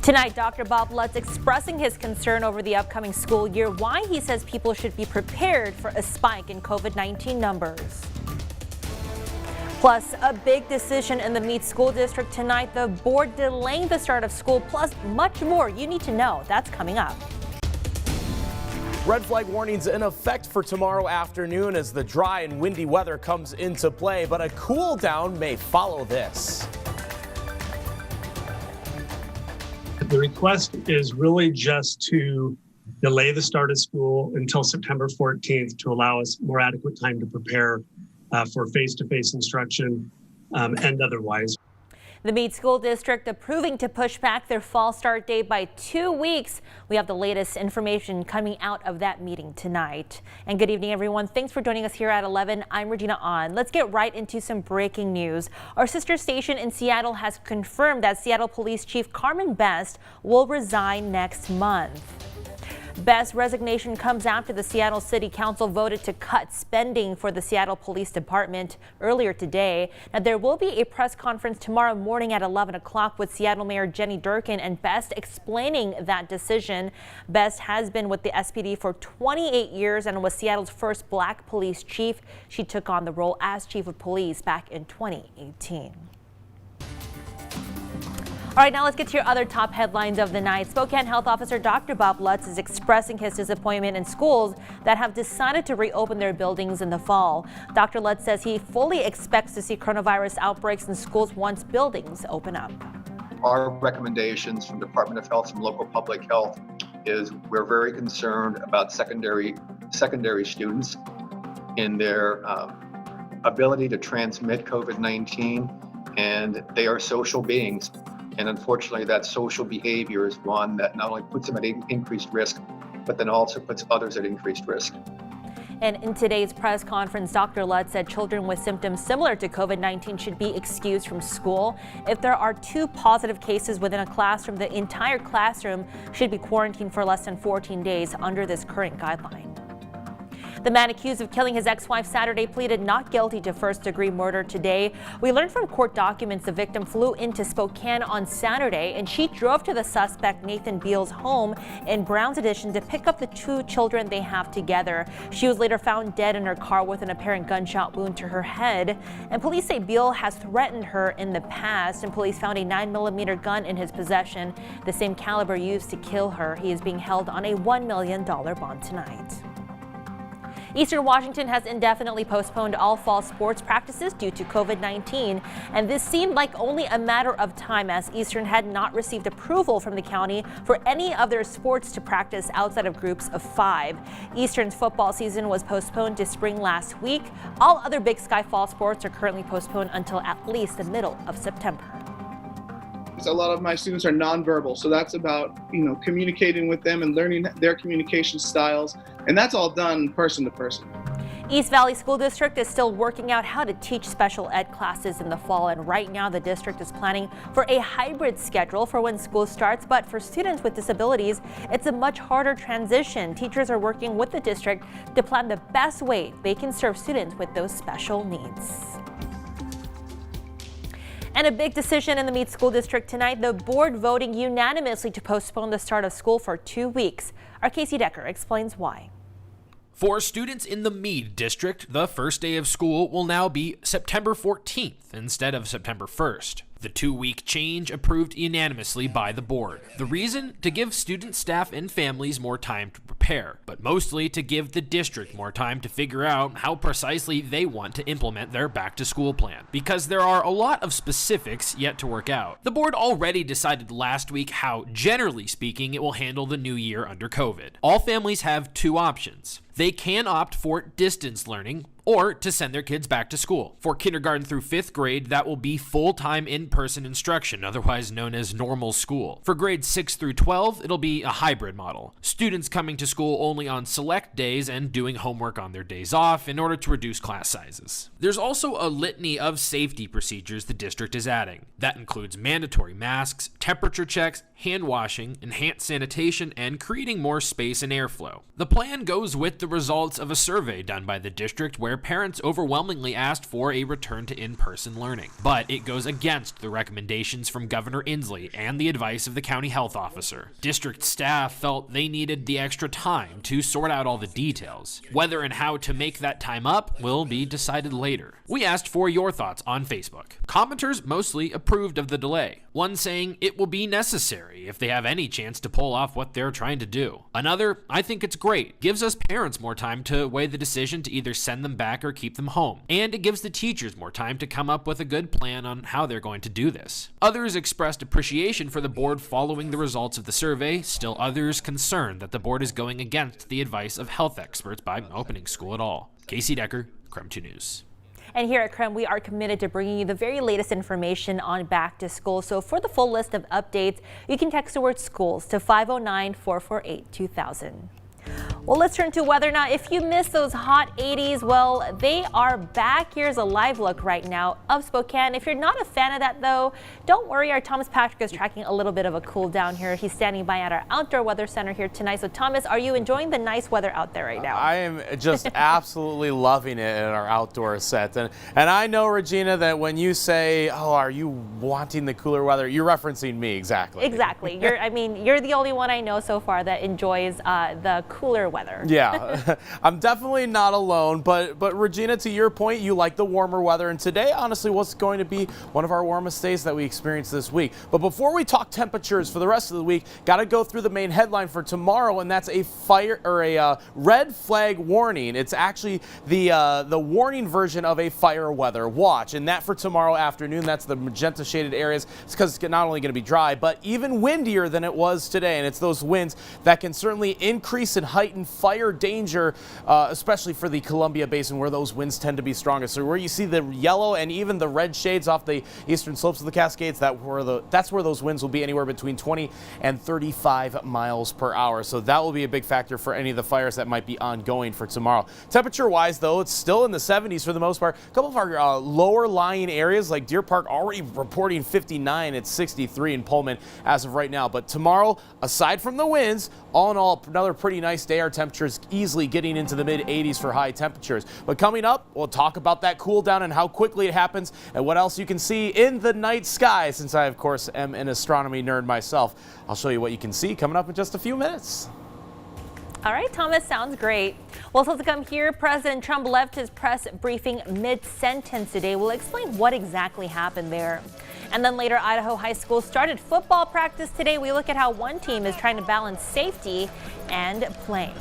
Tonight, Dr. Bob Lutz expressing his concern over the upcoming school year, why he says people should be prepared for a spike in COVID-19 numbers. Plus, a big decision in the Meade School District tonight, the board delaying the start of school, plus much more you need to know. That's coming up. Red flag warnings in effect for tomorrow afternoon as the dry and windy weather comes into play, but a cool down may follow this. The request is really just to delay the start of school until September 14th to allow us more adequate time to prepare for face-to-face instruction and otherwise. The Meade School District approving to push back their fall start date by 2 weeks. We have the latest information coming out of that meeting tonight. And good evening, everyone. Thanks for joining us here at 11. I'm Regina On. Let's get right into some breaking news. Our sister station in Seattle has confirmed that Seattle Police Chief Carmen Best will resign next month. Best's resignation comes after the Seattle City Council voted to cut spending for the Seattle Police Department earlier today. Now, there will be a press conference tomorrow morning at 11 o'clock with Seattle Mayor Jenny Durkan and Best explaining that decision. Best has been with the SPD for 28 years and was Seattle's first black police chief. She took on the role as chief of police back in 2018. All right, now let's get to your other top headlines of the night. Spokane Health Officer Dr. Bob Lutz is expressing his disappointment in schools that have decided to reopen their buildings in the fall. Dr. Lutz says he fully expects to see coronavirus outbreaks in schools once buildings open up. Our recommendations from Department of Health, from local public health, is we're very concerned about secondary students in their ability to transmit COVID-19, and they are social beings. And unfortunately, that social behavior is one that not only puts them at increased risk, but then also puts others at increased risk. And in today's press conference, Dr. Lutz said children with symptoms similar to COVID-19 should be excused from school. If there are 2 positive cases within a classroom, the entire classroom should be quarantined for less than 14 days under this current guideline. The man accused of killing his ex-wife Saturday pleaded not guilty to first-degree murder today. We learned from court documents the victim flew into Spokane on Saturday, and she drove to the suspect Nathan Beal's home in Browns Addition to pick up the 2 children they have together. She was later found dead in her car with an apparent gunshot wound to her head. And police say Beal has threatened her in the past, and police found a 9mm gun in his possession, the same caliber used to kill her. He is being held on a $1 million bond tonight. Eastern Washington has indefinitely postponed all fall sports practices due to COVID-19, and this seemed like only a matter of time as Eastern had not received approval from the county for any of their sports to practice outside of groups of 5. Eastern's football season was postponed to spring last week. All other Big Sky fall sports are currently postponed until at least the middle of September. A lot of my students are nonverbal, so that's about communicating with them and learning their communication styles, and that's all done person to person. East Valley School District is still working out how to teach special ed classes in the fall, and right now the district is planning for a hybrid schedule for when school starts, but for students with disabilities, it's a much harder transition. Teachers are working with the district to plan the best way they can serve students with those special needs. And a big decision in the Meade School District tonight, the board voting unanimously to postpone the start of school for 2 weeks. Our Casey Decker explains why. For students in the Meade District, the first day of school will now be September 14th instead of September 1st. The 2-week change approved unanimously by the board. The reason? To give students, staff, and families more time to prepare, but mostly to give the district more time to figure out how precisely they want to implement their back-to-school plan, because there are a lot of specifics yet to work out. The board already decided last week how, generally speaking, it will handle the new year under COVID. All families have 2 options. They can opt for distance learning or to send their kids back to school. For kindergarten through 5th grade, that will be full-time in-person instruction, otherwise known as normal school. For grades 6 through 12, it'll be a hybrid model. Students coming to school only on select days and doing homework on their days off in order to reduce class sizes. There's also a litany of safety procedures the district is adding. That includes mandatory masks, temperature checks, hand washing, enhanced sanitation, and creating more space and airflow. The plan goes with the results of a survey done by the district where where parents overwhelmingly asked for a return to in-person learning. But it goes against the recommendations from Governor Inslee and the advice of the county health officer. District staff felt they needed the extra time to sort out all the details. Whether and how to make that time up will be decided later. We asked for your thoughts on Facebook. Commenters mostly approved of the delay. One saying it will be necessary if they have any chance to pull off what they're trying to do. Another, I think it's great. Gives us parents more time to weigh the decision to either send them back or keep them home. And it gives the teachers more time to come up with a good plan on how they're going to do this. Others expressed appreciation for the board following the results of the survey, still others concerned that the board is going against the advice of health experts by opening school at all. Casey Decker, KREM 2 News. And here at KREM, we are committed to bringing you the very latest information on back to school. So for the full list of updates, you can text the word schools to 509-448-2000. Well, let's turn to weather now. If you missed those hot 80s, well, they are back. Here's a live look right now of Spokane. If you're not a fan of that, though, don't worry. Our Thomas Patrick is tracking a little bit of a cool down here. He's standing by at our outdoor weather center here tonight. So, Thomas, are you enjoying the nice weather out there right now? I am just absolutely loving it in our outdoor set. And I know, Regina, that when you say, oh, are you wanting the cooler weather, you're referencing me exactly. Exactly. You're the only one I know so far that enjoys the cooler weather. Yeah, I'm definitely not alone, but Regina, to your point, you like the warmer weather, and today honestly was going to be one of our warmest days that we experienced this week. But before we talk temperatures for the rest of the week, got to go through the main headline for tomorrow, and that's a fire or a red flag warning. It's actually the warning version of a fire weather watch, and that for tomorrow afternoon. That's the magenta shaded areas. It's because it's not only going to be dry, but even windier than it was today, and it's those winds that can certainly increase and heighten fire danger, especially for the Columbia Basin where those winds tend to be strongest. So where you see the yellow and even the red shades off the eastern slopes of the Cascades, that's where those winds will be anywhere between 20 and 35 miles per hour. So that will be a big factor for any of the fires that might be ongoing for tomorrow. Temperature wise, though, it's still in the 70s for the most part. A couple of our lower lying areas like Deer Park already reporting 59. It's 63 in Pullman as of right now. But tomorrow, aside from the winds, all in all, another pretty nice day. Our temperatures easily getting into the mid 80s for high temperatures. But coming up, we'll talk about that cool down and how quickly it happens and what else you can see in the night sky. Since I, of course, am an astronomy nerd myself, I'll show you what you can see coming up in just a few minutes. All right, Thomas, sounds great. Well, so to come here, President Trump left his press briefing mid-sentence today. We'll explain what exactly happened there. And then later, Idaho High School started football practice today. We look at how one team is trying to balance safety and playing.